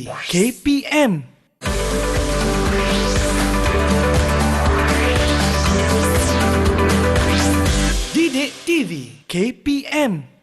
KPM. Didik TV KPM.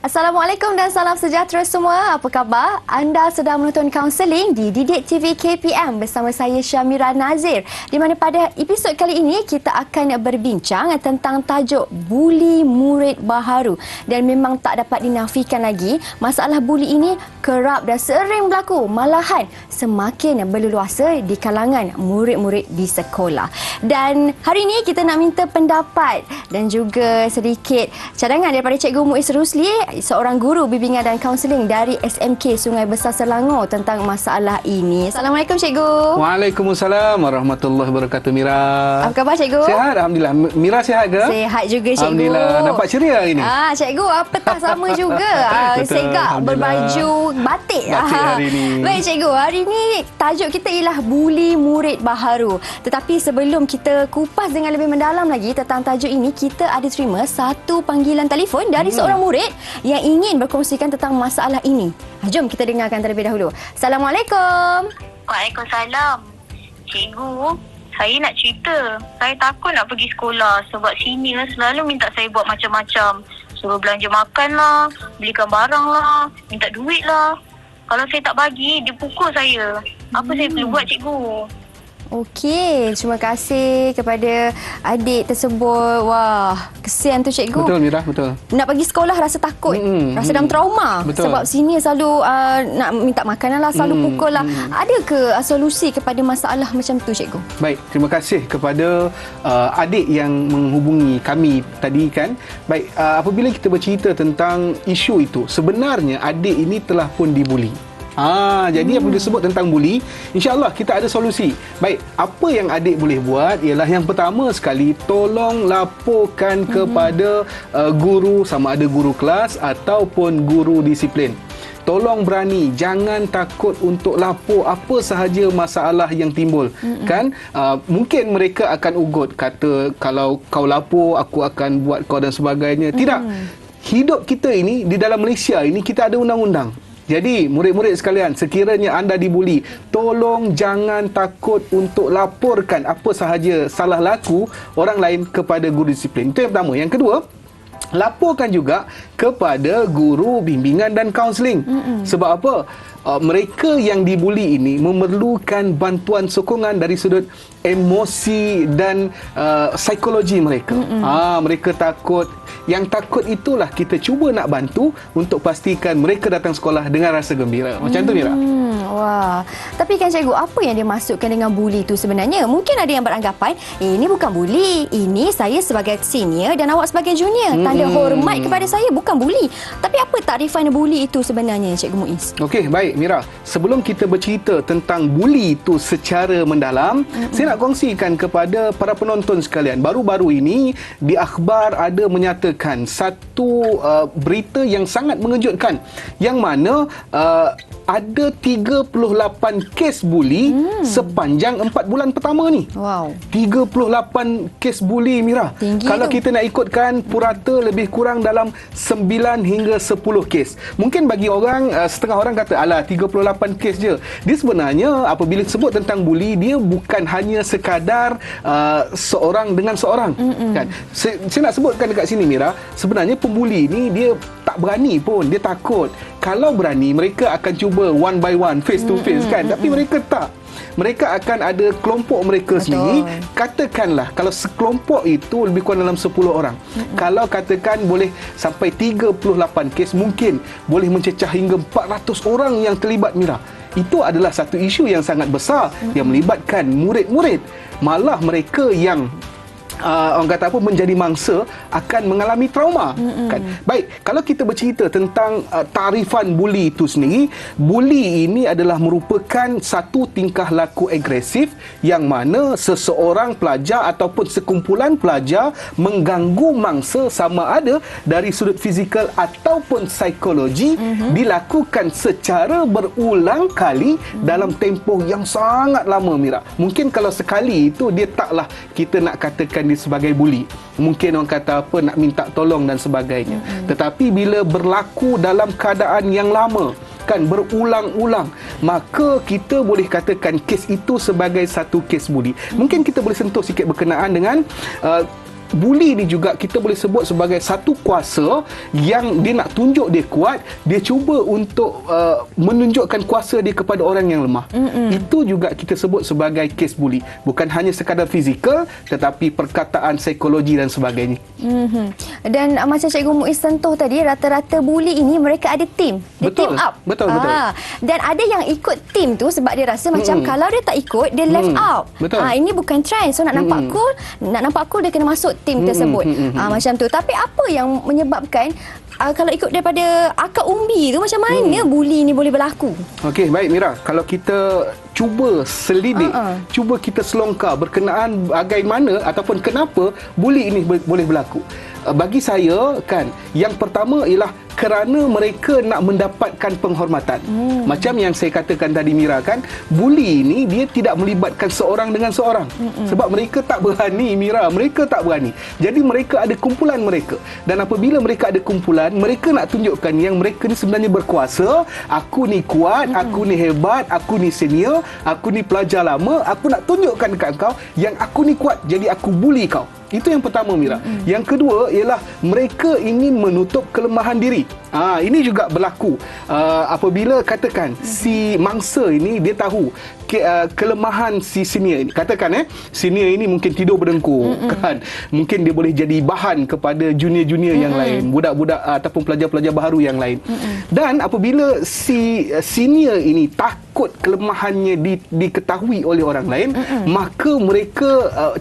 Assalamualaikum dan salam sejahtera semua. Apa khabar? Anda sedang menonton kaunseling di Didik TV KPM bersama saya Syamira Nazir. Di mana pada episod kali ini kita akan berbincang tentang tajuk buli murid baharu. Dan memang tak dapat dinafikan lagi, masalah buli ini kerap dan sering berlaku. Malahan semakin berleluasa di kalangan murid-murid di sekolah. Dan hari ini kita nak minta pendapat dan juga sedikit cadangan daripada Cikgu Muiz Rusli, seorang guru bimbingan dan kaunseling dari SMK Sungai Besar Selangor tentang masalah ini. Assalamualaikum Cikgu. Waalaikumsalam warahmatullahi wabarakatuh, Mira. Apa khabar Cikgu? Sihat, Alhamdulillah. Mira sihat ke? Sihat juga Cikgu. Alhamdulillah. Nampak ceria hari ni. Cikgu, petang sama juga. Segak berbaju batik. Batik hari ni. Baik Cikgu, hari ni tajuk kita ialah buli murid baharu. Tetapi sebelum kita kupas dengan lebih mendalam lagi tentang tajuk ini, kita ada terima satu panggilan telefon dari seorang murid yang ingin berkongsikan tentang masalah ini. Jom kita dengarkan terlebih dahulu. Assalamualaikum. Waalaikumsalam. Cikgu, saya nak cerita. Saya takut nak pergi sekolah sebab senior selalu minta saya buat macam-macam. Suruh belanja makan lah, belikan barang lah, minta duit lah. Kalau saya tak bagi, dia pukul saya. Apa saya perlu buat, cikgu? Okey, terima kasih kepada adik tersebut. Wah, kesian tu cikgu. Betul Mira, betul. Nak pergi sekolah rasa takut, rasa dalam trauma. Betul. Sebab senior selalu nak minta makanan lah, selalu pukul lah. Ada ke solusi kepada masalah macam tu cikgu? Baik, terima kasih kepada adik yang menghubungi kami tadi kan. Baik, apabila kita bercerita tentang isu itu, sebenarnya adik ini telah pun dibuli. Jadi apabila disebut tentang buli, insya-Allah kita ada solusi. Baik, apa yang adik boleh buat ialah yang pertama sekali, tolong laporkan kepada guru, sama ada guru kelas ataupun guru disiplin. Tolong berani, jangan takut untuk lapor apa sahaja masalah yang timbul. Kan? Mungkin mereka akan ugut, kata kalau kau lapor aku akan buat kau dan sebagainya. Tidak. Hidup kita ini di dalam Malaysia ini kita ada undang-undang. Jadi, murid-murid sekalian, sekiranya anda dibuli, tolong jangan takut untuk laporkan apa sahaja salah laku orang lain kepada guru disiplin. Itu yang pertama. Yang kedua, laporkan juga kepada guru bimbingan dan kaunseling. Sebab apa? Mereka yang dibuli ini memerlukan bantuan sokongan dari sudut emosi dan psikologi mereka. Mereka takut. Yang takut itulah kita cuba nak bantu untuk pastikan mereka datang sekolah dengan rasa gembira. Macam tu Mira. Wah. Tapi kan cikgu, apa yang dimaksudkan dengan buli itu sebenarnya? Mungkin ada yang beranggapan, ini bukan buli. Ini saya sebagai senior dan awak sebagai junior. Tanda hormat kepada saya, bukan buli. Tapi apa takrifan buli itu sebenarnya, Cikgu Muiz? Okey, baik Mira. Sebelum kita bercerita tentang buli itu secara mendalam, saya nak kongsikan kepada para penonton sekalian. Baru-baru ini di akhbar ada menyatakan satu berita yang sangat mengejutkan, yang mana ada 38 kes buli sepanjang 4 bulan pertama ni. Wow. 38 kes buli, Mira. Tinggi kalau tu. kita nak ikutkan purata lebih kurang dalam 9 hingga 10 kes. Mungkin bagi orang, setengah orang kata, alah 38 kes je. Dia sebenarnya apabila sebut tentang buli, dia bukan hanya sekadar seorang dengan seorang. Kan? Saya nak sebutkan dekat sini, Mira, sebenarnya pembuli ni dia tak berani pun, dia takut. Kalau berani, mereka akan cuba one by one, face to face kan. Tapi mereka tak. mereka akan ada kelompok mereka sendiri. Katakanlah kalau sekelompok itu lebih kurang dalam 10 orang. Kalau katakan boleh sampai 38 kes, mungkin boleh mencecah hingga 400 orang yang terlibat, Mira. Itu adalah satu isu yang sangat besar yang melibatkan murid-murid. Malah mereka yang orang kata apa, menjadi mangsa akan mengalami trauma. Kan? Baik, kalau kita bercerita tentang tarifan buli itu sendiri, buli ini adalah merupakan satu tingkah laku agresif yang mana seseorang pelajar ataupun sekumpulan pelajar mengganggu mangsa sama ada dari sudut fizikal ataupun psikologi, dilakukan secara berulang kali dalam tempoh yang sangat lama, Mira. Mungkin kalau sekali itu dia taklah kita nak katakan dia sebagai buli. Mungkin orang kata apa, nak minta tolong dan sebagainya. Tetapi bila berlaku dalam keadaan yang lama, kan, berulang-ulang, maka kita boleh katakan kes itu sebagai satu kes buli. Mungkin kita boleh sentuh sikit berkenaan dengan buli ni juga kita boleh sebut sebagai satu kuasa yang dia nak tunjuk dia kuat, dia cuba untuk menunjukkan kuasa dia kepada orang yang lemah. Itu juga kita sebut sebagai kes buli. Bukan hanya sekadar fizikal, tetapi perkataan, psikologi dan sebagainya. Dan macam Cikgu Muiz sentuh tadi, rata-rata buli ini mereka ada tim. Dia Betul. team up. Betul. Dan ada yang ikut tim tu sebab dia rasa macam kalau dia tak ikut, dia left out. Betul. Ini bukan trend. So nak nampak cool, dia kena masuk tim tersebut. Macam tu. Tapi apa yang menyebabkan kalau ikut daripada akar umbi tu, macam mana buli ni boleh berlaku? Okey, baik Mira. Kalau kita cuba selidik, cuba kita selongkar berkenaan bagaimana ataupun kenapa buli ini boleh berlaku. Bagi saya, kan, yang pertama ialah kerana mereka nak mendapatkan penghormatan. Macam yang saya katakan tadi, Mira, kan, buli ini dia tidak melibatkan seorang dengan seorang. Sebab mereka tak berani, Mira, mereka tak berani. Jadi mereka ada kumpulan mereka. Dan apabila mereka ada kumpulan, mereka nak tunjukkan yang mereka ni sebenarnya berkuasa. Aku ni kuat, aku ni hebat, aku ni senior, aku ni pelajar lama, aku nak tunjukkan dekat kau yang aku ni kuat, jadi aku buli kau. Itu yang pertama, Mira. Yang kedua ialah mereka ingin menutup kelemahan diri. Ini juga berlaku apabila katakan si mangsa ini dia tahu kelemahan si senior ini. Katakan senior ini mungkin tidur berdengkur, kan. Mungkin dia boleh jadi bahan kepada junior-junior yang lain, budak-budak ataupun pelajar-pelajar baru yang lain. Dan apabila si senior ini takut kelemahannya diketahui oleh orang lain, maka mereka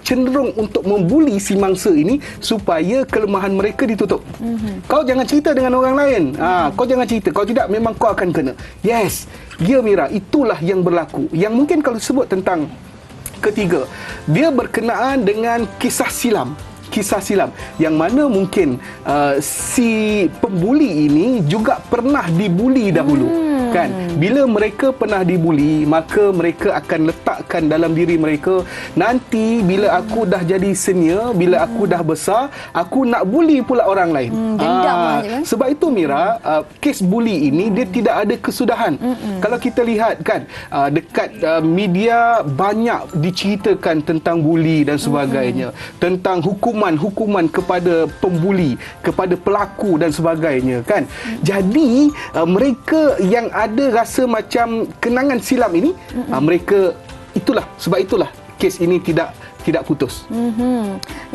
cenderung untuk membuli si mangsa ini supaya kelemahan mereka ditutup. Kau jangan cerita dengan orang lain. Kau jangan cerita. Kalau tidak, memang kau akan kena. Yes. Ya, Mira, itulah yang berlaku. Yang mungkin kalau sebut tentang ketiga, dia berkenaan dengan kisah silam. Kisah silam yang mana mungkin si pembuli ini juga pernah dibuli dahulu. Kan, bila mereka pernah dibuli, maka mereka akan letakkan dalam diri mereka, nanti bila aku dah jadi senior, bila aku dah besar, aku nak buli pula orang lain. Sebab itu, Mira, kes buli ini dia tidak ada kesudahan. Kalau kita lihat, kan, dekat media banyak diceritakan tentang buli dan sebagainya, tentang hukuman kepada pembuli, kepada pelaku dan sebagainya, kan. Jadi mereka yang ada rasa macam kenangan silam ini, mereka sebab itulah kes ini tidak putus.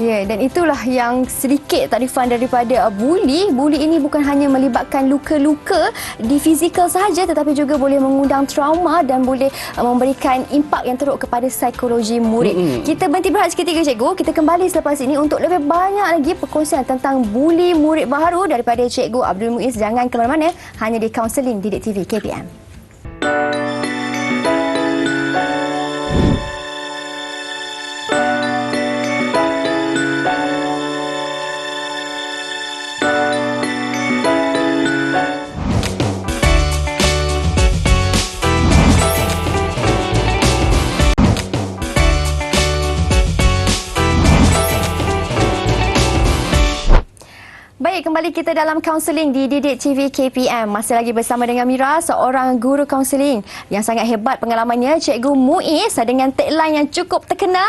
Ya, dan itulah yang sedikit tarifan daripada buli. Buli ini bukan hanya melibatkan luka-luka di fizikal sahaja, tetapi juga boleh mengundang trauma dan boleh memberikan impak yang teruk kepada psikologi murid. Kita berhenti berehat seketika, Cikgu. Kita kembali selepas ini untuk lebih banyak lagi perkongsian tentang buli murid baru daripada Cikgu Abdul Muiz. Jangan ke mana-mana, hanya di Kaunseling Didik TV KPM. Baik, kembali kita dalam kaunseling di Didik TV KPM. Masih lagi bersama dengan Mira, seorang guru kaunseling yang sangat hebat pengalamannya, Cikgu Muiz, dengan tagline yang cukup terkenal,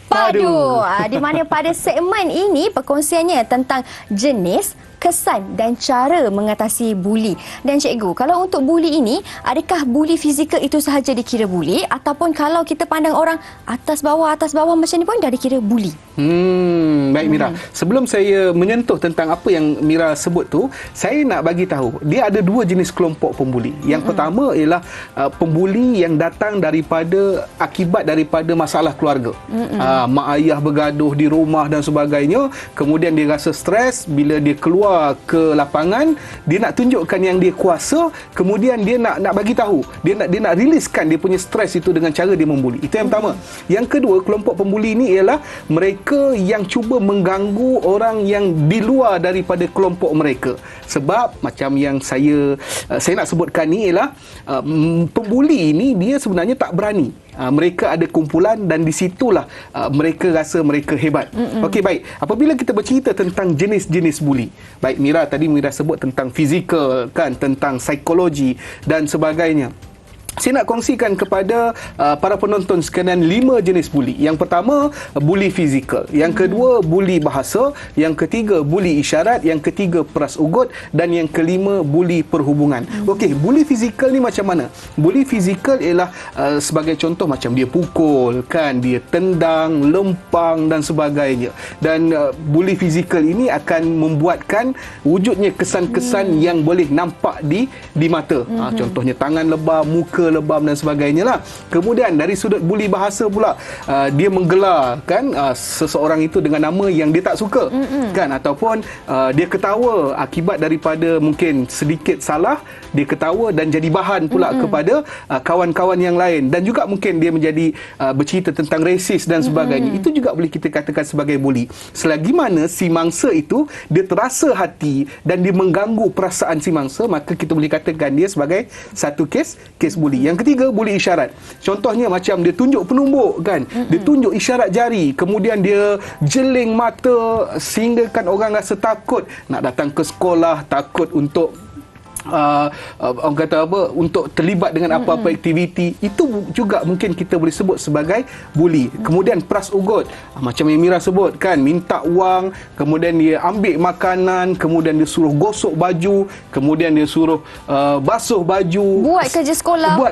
Padu. Di mana pada segmen ini perkongsiannya tentang jenis, kesan dan cara mengatasi buli. Dan cikgu, kalau untuk buli ini, adakah buli fizikal itu sahaja dikira buli ataupun kalau kita pandang orang atas bawah macam ni pun dah dikira buli? Baik Mira. Sebelum saya menyentuh tentang apa yang Mira sebut tu, saya nak bagi tahu dia ada dua jenis kelompok pembuli. Yang pertama ialah pembuli yang datang daripada akibat daripada masalah keluarga. Mak ayah bergaduh di rumah dan sebagainya, kemudian dia rasa stres, bila dia keluar ke lapangan, dia nak tunjukkan yang dia kuasa, kemudian dia nak bagi tahu, dia nak riliskan dia punya stres itu dengan cara dia membuli. Itu yang pertama. Yang kedua, kelompok pembuli ini ialah mereka yang cuba mengganggu orang yang di luar daripada kelompok mereka. Sebab macam yang saya nak sebutkan ni ialah pembuli ini dia sebenarnya tak berani. Mereka ada kumpulan dan di situlah mereka rasa mereka hebat. Okey, baik. Apabila kita bercerita tentang jenis-jenis buli, baik Mira sebut tentang fizikal kan, tentang psikologi dan sebagainya. Saya nak kongsikan kepada para penonton sekalian 5 jenis buli. Yang pertama, buli fizikal. Yang kedua, buli bahasa. Yang ketiga, buli isyarat. Yang ketiga, peras ugut. Dan yang kelima, buli perhubungan. Okey, buli fizikal ni macam mana? Buli fizikal ialah sebagai contoh macam dia pukul, kan, dia tendang, lempang dan sebagainya. Dan buli fizikal ini akan membuatkan wujudnya kesan-kesan yang boleh nampak di mata. Contohnya tangan lebam, muka lebam dan sebagainya lah. Kemudian dari sudut buli bahasa pula, dia menggelar kan seseorang itu dengan nama yang dia tak suka, kan, ataupun dia ketawa akibat daripada mungkin sedikit salah, dia ketawa dan jadi bahan pula kepada kawan-kawan yang lain, dan juga mungkin dia menjadi bercerita tentang resis dan sebagainya. Itu juga boleh kita katakan sebagai buli. Selagi mana si mangsa itu dia terasa hati dan dia mengganggu perasaan si mangsa, maka kita boleh katakan dia sebagai satu kes buli. Yang ketiga, buli isyarat. Contohnya macam dia tunjuk penumbuk, kan, dia tunjuk isyarat jari, kemudian dia jeling mata sehingga kan orang rasa takut nak datang ke sekolah, takut untuk orang kata apa, untuk terlibat dengan apa-apa aktiviti. Itu juga mungkin kita boleh sebut sebagai buli. Kemudian peras ugut, macam yang Mira sebut kan, minta wang, kemudian dia ambil makanan, kemudian dia suruh gosok baju, kemudian dia suruh basuh baju, buat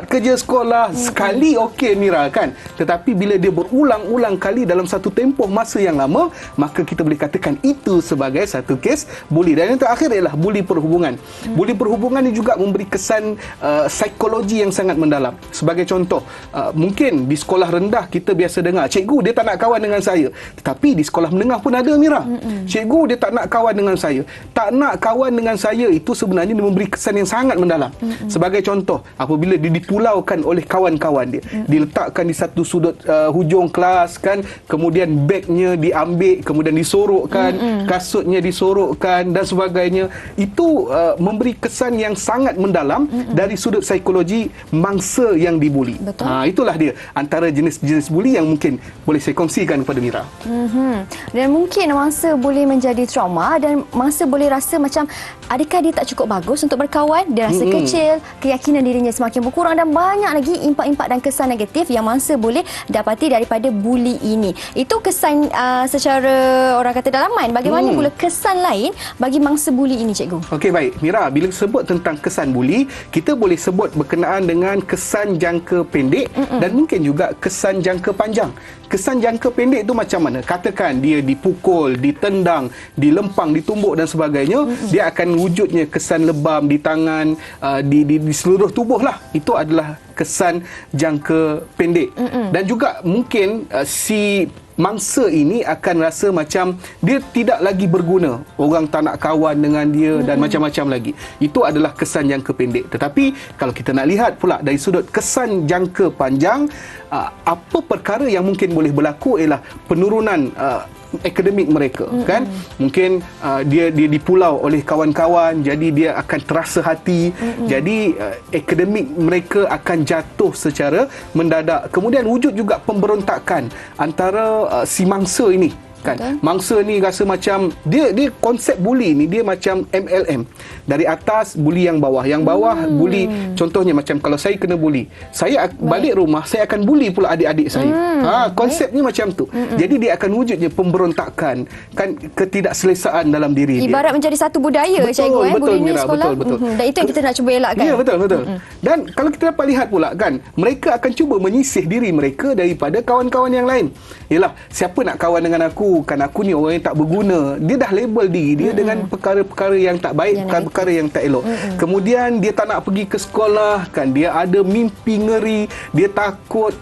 kerja sekolah. Sekali okey Mira, kan, tetapi bila dia berulang-ulang kali dalam satu tempoh masa yang lama, maka kita boleh katakan itu sebagai satu kes buli. Dan yang terakhir ialah buli perhubungan. Buli perhubungan ini juga memberi kesan psikologi yang sangat mendalam. Sebagai contoh, mungkin di sekolah rendah kita biasa dengar, cikgu dia tak nak kawan dengan saya. Tetapi di sekolah menengah pun ada Mira. Cikgu dia tak nak kawan dengan saya. Tak nak kawan dengan saya itu sebenarnya dia memberi kesan yang sangat mendalam. Sebagai contoh, apabila dia dipulaukan oleh kawan-kawan dia, diletakkan di satu sudut hujung kelas, kan, kemudian bagnya diambil, kemudian disorokkan, kasutnya disorokkan dan sebagainya. Itu memberi kesan yang sangat mendalam dari sudut psikologi mangsa yang dibuli. Itulah dia antara jenis-jenis buli yang mungkin boleh saya kongsikan kepada Mira. Dan mungkin mangsa boleh menjadi trauma dan mangsa boleh rasa macam adakah dia tak cukup bagus untuk berkawan, dia rasa kecil, keyakinan dirinya semakin berkurang dan banyak lagi impak-impak dan kesan negatif yang mangsa boleh dapati daripada buli ini. Itu kesan secara orang kata dalaman. Bagaimana pula kesan lain bagi mangsa buli ini, cikgu? Okey, baik Mira, bila sebut tentang kesan buli, kita boleh sebut berkenaan dengan kesan jangka pendek dan mungkin juga kesan jangka panjang. Kesan jangka pendek itu macam mana? Katakan dia dipukul, ditendang, dilempang, ditumbuk dan sebagainya, dia akan wujudnya kesan lebam di tangan, di seluruh tubuh lah. Itu adalah kesan jangka pendek. Dan juga mungkin si mangsa ini akan rasa macam dia tidak lagi berguna, orang tak nak kawan dengan dia dan macam-macam lagi. Itu adalah kesan jangka pendek. Tetapi kalau kita nak lihat pula dari sudut kesan jangka panjang, apa perkara yang mungkin boleh berlaku ialah penurunan akademik mereka, kan, mungkin dia dipulau oleh kawan-kawan, jadi dia akan terasa hati, jadi akademik mereka akan jatuh secara mendadak. Kemudian wujud juga pemberontakan antara si mangsa ini kan. Betul. Mangsa ni rasa macam dia konsep bully ni dia macam MLM. Dari atas bully yang bawah bully. Contohnya macam kalau saya kena bully, saya balik rumah saya akan bully pula adik-adik saya. Konsepnya macam tu. Jadi dia akan wujudnya pemberontakan, kan, ketidakselesaan dalam diri dia. Ibarat menjadi satu budaya, cikgu, betul, bullying di Mira, sekolah. betul. Dan itu yang kita nak cuba elakkan. Ya, betul. Dan kalau kita dapat lihat pula kan, mereka akan cuba menyisih diri mereka daripada kawan-kawan yang lain. Yalah, siapa nak kawan dengan aku? Kan aku ni orang yang tak berguna. Dia dah label diri dia dengan perkara-perkara yang tak baik, perkara yang tak elok. Kemudian dia tak nak pergi ke sekolah, kan, dia ada mimpi ngeri, dia takut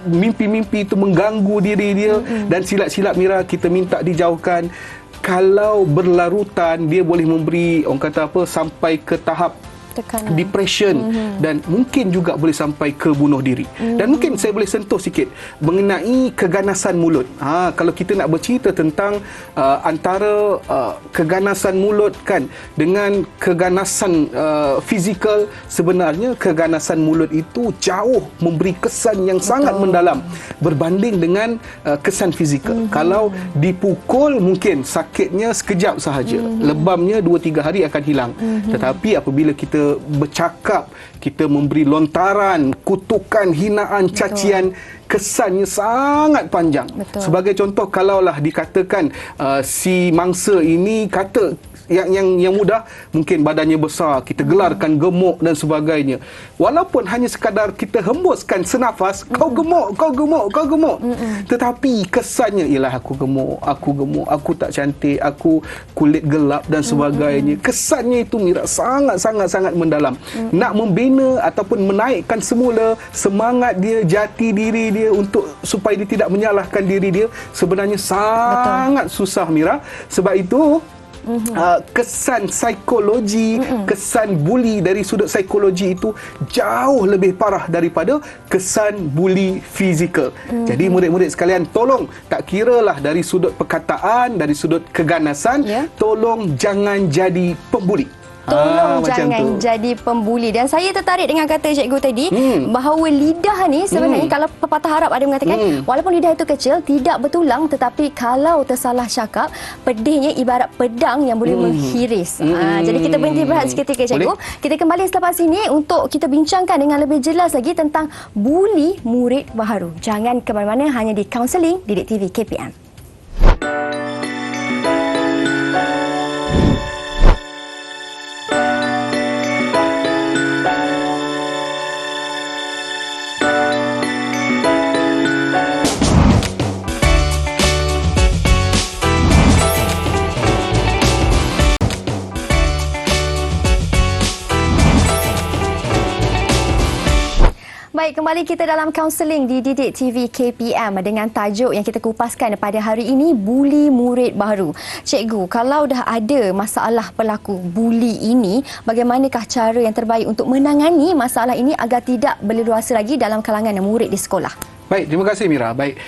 mimpi-mimpi itu mengganggu diri dia, dan silap-silap, Mira, kita minta dijauhkan. Kalau berlarutan, dia boleh memberi, orang kata apa, sampai ke tahap Tekanan. depression, dan mungkin juga boleh sampai ke bunuh diri. Dan mungkin saya boleh sentuh sikit mengenai keganasan mulut. Kalau kita nak bercerita tentang antara keganasan mulut, kan, dengan keganasan fizikal, sebenarnya keganasan mulut itu jauh memberi kesan yang sangat mendalam berbanding dengan kesan fizikal. Kalau dipukul mungkin sakitnya sekejap sahaja, lebamnya 2-3 hari akan hilang. Tetapi apabila kita bercakap, kita memberi lontaran, kutukan, hinaan, cacian, kesannya sangat panjang. Sebagai contoh, kalaulah dikatakan si mangsa ini kata yang mudah, mungkin badannya besar, kita gelarkan gemuk dan sebagainya. Walaupun hanya sekadar kita hembuskan senafas, kau gemuk. Tetapi kesannya ialah aku gemuk, aku tak cantik, aku kulit gelap dan sebagainya. Kesannya itu, Mira, sangat mendalam. Nak membina ataupun menaikkan semula semangat dia, jati diri dia untuk supaya dia tidak menyalahkan diri dia, sebenarnya sangat susah, Mira. Sebab itu kesan psikologi, kesan bully dari sudut psikologi itu jauh lebih parah daripada kesan bully fizikal. Jadi murid-murid sekalian, tolong, tak kiralah dari sudut perkataan, dari sudut keganasan, tolong jangan jadi pembuli. Tolong jangan jadi pembuli. Dan saya tertarik dengan kata cikgu tadi, bahawa lidah ni sebenarnya, kalau pepatah Arab ada mengatakan, walaupun lidah itu kecil, tidak bertulang, tetapi kalau tersalah cakap, pedihnya ibarat pedang yang boleh menghiris. Jadi kita berhenti berehat seketika, cikgu. Kita kembali selepas ini untuk kita bincangkan dengan lebih jelas lagi tentang bully murid baharu. Jangan ke mana-mana, hanya di Counselling Didik TV KPM. Baik, kembali kita dalam Counselling di Didik TV KPM dengan tajuk yang kita kupaskan pada hari ini, bully murid baru. Cikgu, kalau dah ada masalah berlaku bully ini, bagaimanakah cara yang terbaik untuk menangani masalah ini agar tidak berleluasa lagi dalam kalangan murid di sekolah? Baik, terima kasih, Mira. Baik,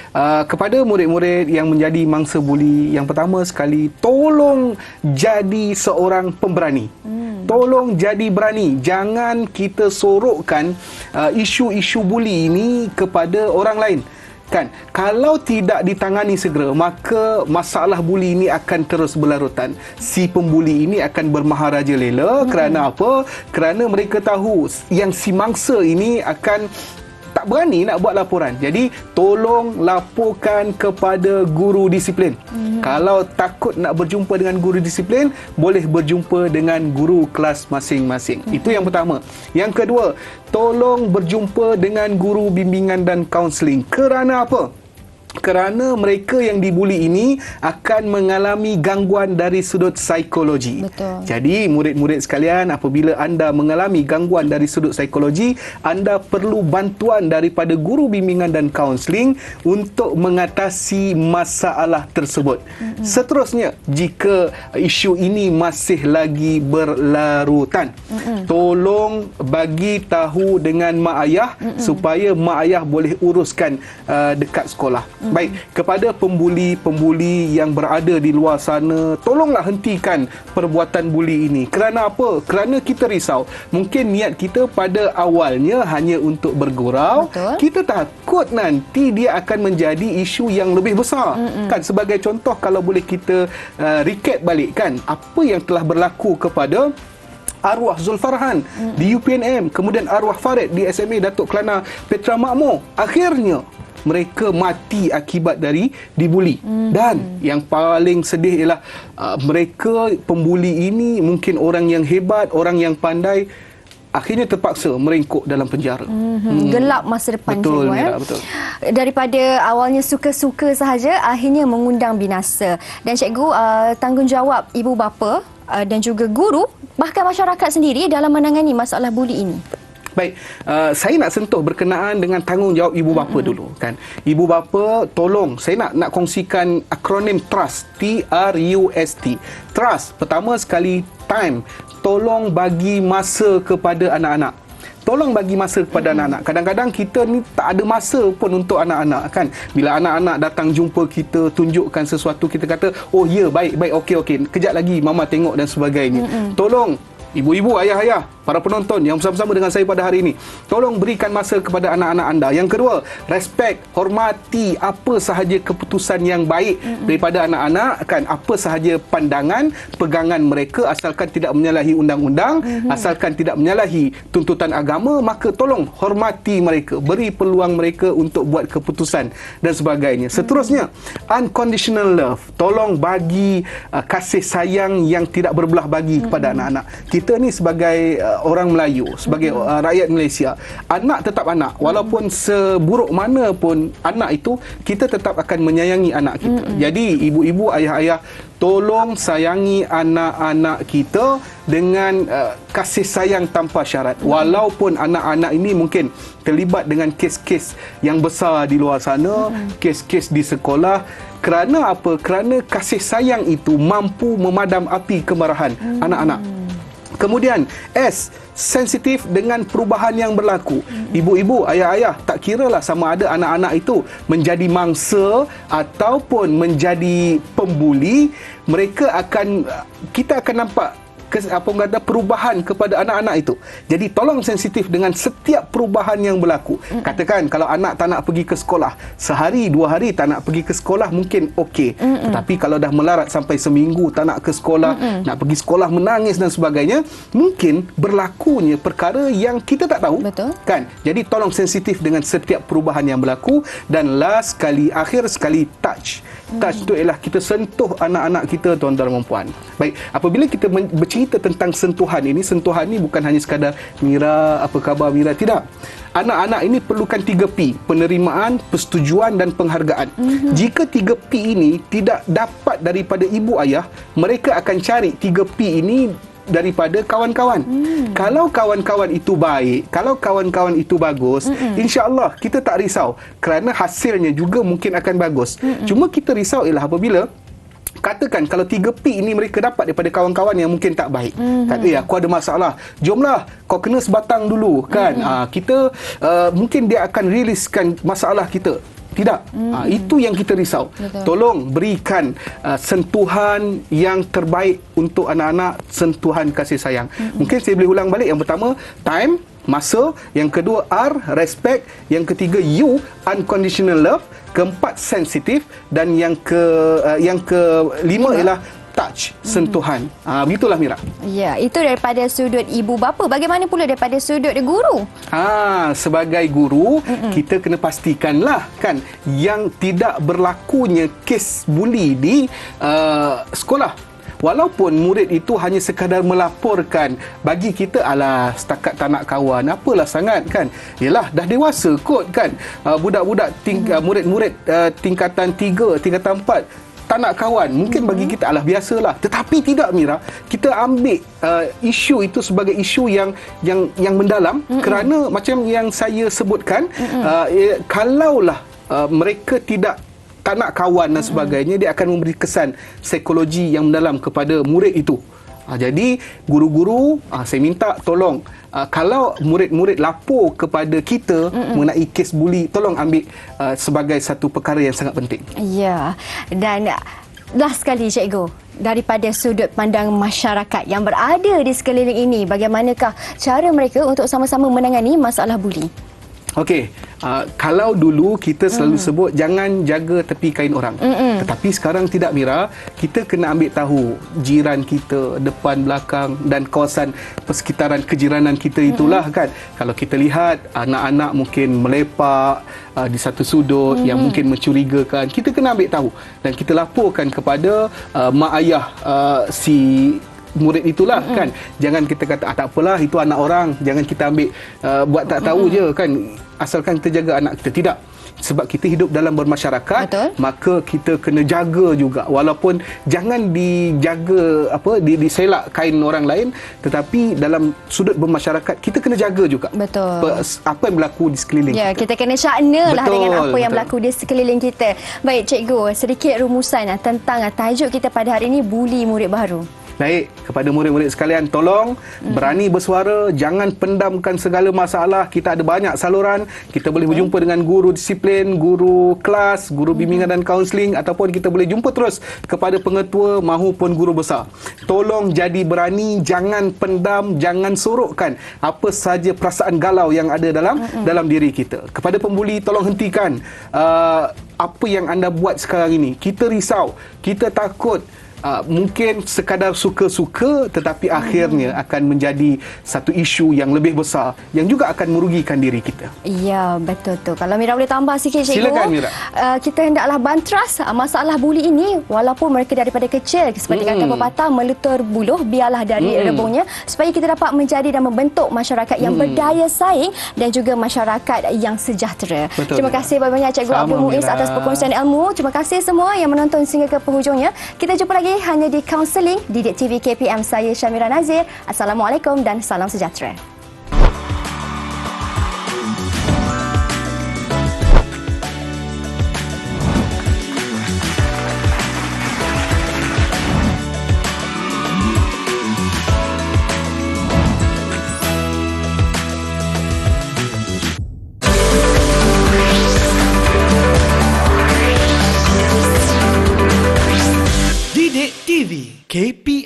kepada murid-murid yang menjadi mangsa buli, yang pertama sekali, tolong jadi seorang pemberani. Tolong jadi berani. Jangan kita sorokkan isu-isu buli ini kepada orang lain. Kan, kalau tidak ditangani segera, maka masalah buli ini akan terus berlarutan. Si pembuli ini akan bermaharaja lela. Kerana apa? Kerana mereka tahu yang si mangsa ini akan tak berani nak buat laporan. Jadi tolong laporkan kepada guru disiplin. Kalau takut nak berjumpa dengan guru disiplin, boleh berjumpa dengan guru kelas masing-masing. Itu yang pertama. Yang kedua, tolong berjumpa dengan guru bimbingan dan kaunseling. Kerana apa? Kerana mereka yang dibuli ini akan mengalami gangguan dari sudut psikologi. Betul. Jadi murid-murid sekalian, apabila anda mengalami gangguan dari sudut psikologi, anda perlu bantuan daripada guru bimbingan dan kaunseling untuk mengatasi masalah tersebut. Seterusnya, jika isu ini masih lagi berlarutan, tolong bagi tahu dengan mak ayah supaya mak ayah boleh uruskan dekat sekolah. Baik, kepada pembuli-pembuli yang berada di luar sana, tolonglah hentikan perbuatan buli ini. Kerana apa? Kerana kita risau. Mungkin niat kita pada awalnya hanya untuk bergurau. Betul. Kita takut nanti dia akan menjadi isu yang lebih besar. Kan, sebagai contoh, kalau boleh kita recap balik kan, apa yang telah berlaku kepada arwah Zulfarhan di UPNM, kemudian arwah Farid di SMA Datuk Kelana Petra Makmur. Akhirnya mereka mati akibat dari dibuli. Dan yang paling sedih ialah mereka pembuli ini mungkin orang yang hebat, orang yang pandai, akhirnya terpaksa merengkuk dalam penjara. Gelap masa depan, betul, cikgu. Mira, betul. Daripada awalnya suka-suka sahaja, akhirnya mengundang binasa. Dan cikgu, tanggungjawab ibu bapa dan juga guru, bahkan masyarakat sendiri dalam menangani masalah buli ini. Baik, saya nak sentuh berkenaan dengan tanggungjawab ibu bapa dulu kan. Ibu bapa, tolong saya nak kongsikan akronim TRUST, TRUST. TRUST, pertama sekali time. Tolong bagi masa kepada anak-anak. Tolong bagi masa kepada anak-anak. Kadang-kadang kita ni tak ada masa pun untuk anak-anak kan. Bila anak-anak datang jumpa kita, tunjukkan sesuatu, kita kata, oh ya, baik, okey. Kejap lagi mama tengok dan sebagainya. Tolong ibu-ibu, ayah-ayah, para penonton yang bersama-sama dengan saya pada hari ini, tolong berikan masa kepada anak-anak anda. Yang kedua, respect, hormati apa sahaja keputusan yang baik daripada anak-anak kan, apa sahaja pandangan, pegangan mereka, asalkan tidak menyalahi undang-undang, asalkan tidak menyalahi tuntutan agama, maka tolong hormati mereka, beri peluang mereka untuk buat keputusan dan sebagainya. Seterusnya, unconditional love. Tolong bagi kasih sayang yang tidak berbelah bagi kepada anak-anak. Kita ni sebagai orang Melayu, sebagai rakyat Malaysia, anak tetap anak. Walaupun seburuk mana pun anak itu, kita tetap akan menyayangi anak kita. Jadi ibu-ibu, ayah-ayah, tolong sayangi anak-anak kita dengan kasih sayang tanpa syarat. Walaupun anak-anak ini mungkin terlibat dengan kes-kes yang besar di luar sana, kes-kes di sekolah. Kerana apa? Kerana kasih sayang itu mampu memadam api kemarahan anak-anak. Kemudian S, sensitif dengan perubahan yang berlaku. Ibu-ibu, ayah-ayah, tak kiralah sama ada anak-anak itu menjadi mangsa ataupun menjadi pembuli, kita akan nampak perubahan kepada anak-anak itu. Jadi tolong sensitif dengan setiap perubahan yang berlaku. Katakan kalau anak tak nak pergi ke sekolah, sehari, 2 hari tak nak pergi ke sekolah mungkin okey. Tetapi kalau dah melarat sampai seminggu tak nak ke sekolah, nak pergi sekolah menangis dan sebagainya, mungkin berlakunya perkara yang kita tak tahu. Betul. Kan? Jadi tolong sensitif dengan setiap perubahan yang berlaku. Dan last sekali, akhir sekali, touch. Touch tu ialah kita sentuh anak-anak kita, tuan-tuan dan puan. Baik, apabila kita bercerita tentang sentuhan ini bukan hanya sekadar Mira, apa khabar Mira, tidak. Anak-anak ini perlukan 3P, penerimaan, persetujuan dan penghargaan. Jika 3P ini tidak dapat daripada ibu ayah, mereka akan cari 3P ini daripada kawan-kawan. Kalau kawan-kawan itu baik, kalau kawan-kawan itu bagus, insya-Allah kita tak risau kerana hasilnya juga mungkin akan bagus. Cuma kita risau ialah apabila katakan kalau 3P ini mereka dapat daripada kawan-kawan yang mungkin tak baik. Kata, aku ada masalah. Jomlah, kau kena sebatang dulu kan. Kita mungkin dia akan riliskan masalah kita. Tidak. Itu yang kita risau. Betul. Tolong berikan sentuhan yang terbaik untuk anak-anak, sentuhan kasih sayang. Mungkin saya boleh ulang balik. Yang pertama, time, masa. Yang kedua, R, respect. Yang ketiga, U, unconditional love. Keempat, sensitif. Dan yang kelima ialah touch, sentuhan. Begitulah Mira. Ya, itu daripada sudut ibu bapa. Bagaimana pula daripada sudut guru? Sebagai guru, kita kena pastikanlah kan yang tidak berlakunya kes buli di sekolah. Walaupun murid itu hanya sekadar melaporkan, bagi kita alah setakat tak nak kawan, apalah sangat kan. Yalah, dah dewasa kot kan. Budak-budak murid-murid tingkatan 3, tingkatan 4 tak nak kawan, mungkin bagi kita alah biasalah. Tetapi tidak Mira, kita ambil isu itu sebagai isu yang mendalam, kerana macam yang saya sebutkan, kalaulah mereka tak nak kawan dan sebagainya, dia akan memberi kesan psikologi yang mendalam kepada murid itu. Jadi guru-guru saya minta tolong kalau murid-murid lapor kepada kita mengenai kes buli, tolong ambil sebagai satu perkara yang sangat penting. Ya, dan last sekali cikgu, daripada sudut pandang masyarakat yang berada di sekeliling ini, bagaimanakah cara mereka untuk sama-sama menangani masalah buli? Okey, kalau dulu kita selalu sebut jangan jaga tepi kain orang. Tetapi sekarang tidak, Mira. Kita kena ambil tahu jiran kita, depan, belakang dan kawasan persekitaran kejiranan kita itulah kan. Kalau kita lihat anak-anak mungkin melepak di satu sudut yang mungkin mencurigakan, kita kena ambil tahu dan kita laporkan kepada mak ayah si murid itulah kan. Jangan kita kata tak apalah, itu anak orang, jangan kita ambil buat tak tahu je kan, asalkan kita jaga anak kita. Tidak, sebab kita hidup dalam bermasyarakat. Betul. Maka kita kena jaga juga, walaupun jangan dijaga diselak kain orang lain, tetapi dalam sudut bermasyarakat kita kena jaga juga. Betul. Apa yang berlaku di sekeliling Ya, kita. kita kena syakna lah Betul, dengan apa yang betul. berlaku di sekeliling kita. Baik cikgu, sedikit rumusan tentang tajuk kita pada hari ini, buli murid baru. Baik, kepada murid-murid sekalian, tolong berani bersuara, jangan pendamkan segala masalah. Kita ada banyak saluran. Kita boleh berjumpa dengan guru disiplin, guru kelas, guru bimbingan dan kaunseling, ataupun kita boleh jumpa terus kepada pengetua mahupun guru besar. Tolong jadi berani, jangan pendam, jangan sorokkan apa sahaja perasaan galau yang ada dalam diri kita. Kepada pembuli, tolong hentikan apa yang anda buat sekarang ini. Kita risau, kita takut. Mungkin sekadar suka-suka, tetapi akhirnya akan menjadi satu isu yang lebih besar yang juga akan merugikan diri kita. Ya, betul tu. Kalau Mira boleh tambah sikit cikgu. Silakan, Mira. Kita hendaklah bantras masalah buli ini walaupun mereka daripada kecil, seperti kata pepatah, meletur buluh biarlah dari rebungnya, supaya kita dapat menjadi dan membentuk masyarakat yang berdaya saing dan juga masyarakat yang sejahtera. Betul, Terima Mira. kasih banyak cikgu Sama, Abdul Muiz Mira. atas perkongsian ilmu. Terima kasih semua yang menonton sehingga ke penghujungnya. Kita jumpa lagi hanya di Counseling Didik TV KPM. Saya Syamira Nazir. Assalamualaikum dan salam sejahtera. Didik TV KPM.